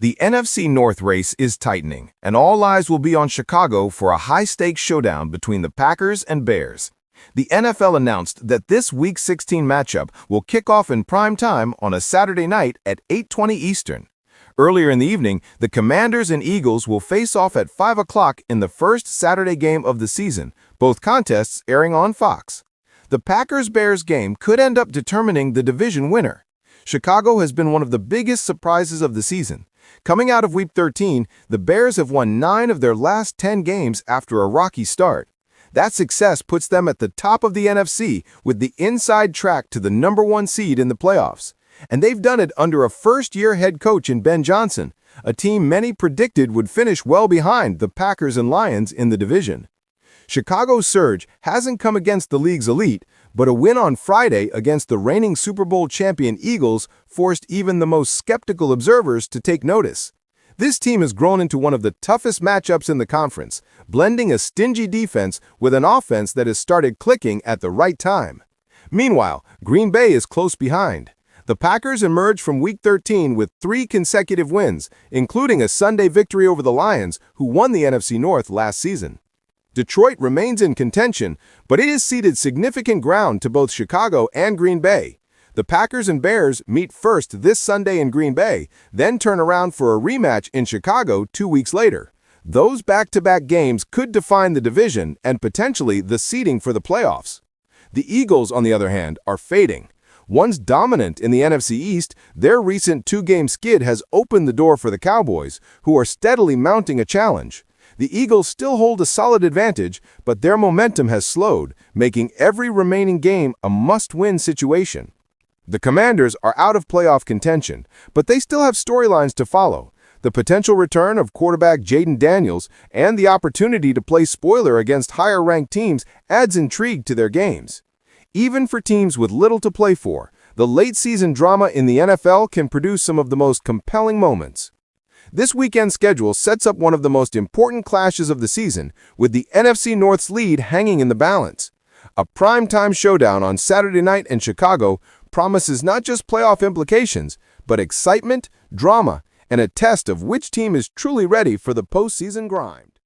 The NFC North race is tightening, and all eyes will be on Chicago for a high-stakes showdown between the Packers and Bears. The NFL announced that this Week 16 matchup will kick off in prime time on a Saturday night at 8:20 Eastern. Earlier in the evening, the Commanders and Eagles will face off at 5 o'clock in the first Saturday game of the season, both contests airing on Fox. The Packers-Bears game could end up determining the division winner. Chicago has been one of the biggest surprises of the season. Coming out of Week 13, the Bears have won 9 of their last 10 games after a rocky start. That success puts them at the top of the NFC with the inside track to the #1 seed in the playoffs. And they've done it under a first-year head coach in Ben Johnson, a team many predicted would finish well behind the Packers and Lions in the division. Chicago's surge hasn't come against the league's elite, but a win on Friday against the reigning Super Bowl champion Eagles forced even the most skeptical observers to take notice. This team has grown into one of the toughest matchups in the conference, blending a stingy defense with an offense that has started clicking at the right time. Meanwhile, Green Bay is close behind. The Packers emerged from Week 13 with 3 consecutive wins, including a Sunday victory over the Lions, who won the NFC North last season. Detroit remains in contention, but it has ceded significant ground to both Chicago and Green Bay. The Packers and Bears meet first this Sunday in Green Bay, then turn around for a rematch in Chicago 2 weeks later. Those back-to-back games could define the division and potentially the seeding for the playoffs. The Eagles, on the other hand, are fading. Once dominant in the NFC East, their recent 2-game skid has opened the door for the Cowboys, who are steadily mounting a challenge. The Eagles still hold a solid advantage, but their momentum has slowed, making every remaining game a must-win situation. The Commanders are out of playoff contention, but they still have storylines to follow. The potential return of quarterback Jayden Daniels and the opportunity to play spoiler against higher-ranked teams adds intrigue to their games. Even for teams with little to play for, the late-season drama in the NFL can produce some of the most compelling moments. This weekend's schedule sets up one of the most important clashes of the season, with the NFC North's lead hanging in the balance. A primetime showdown on Saturday night in Chicago promises not just playoff implications, but excitement, drama, and a test of which team is truly ready for the postseason grind.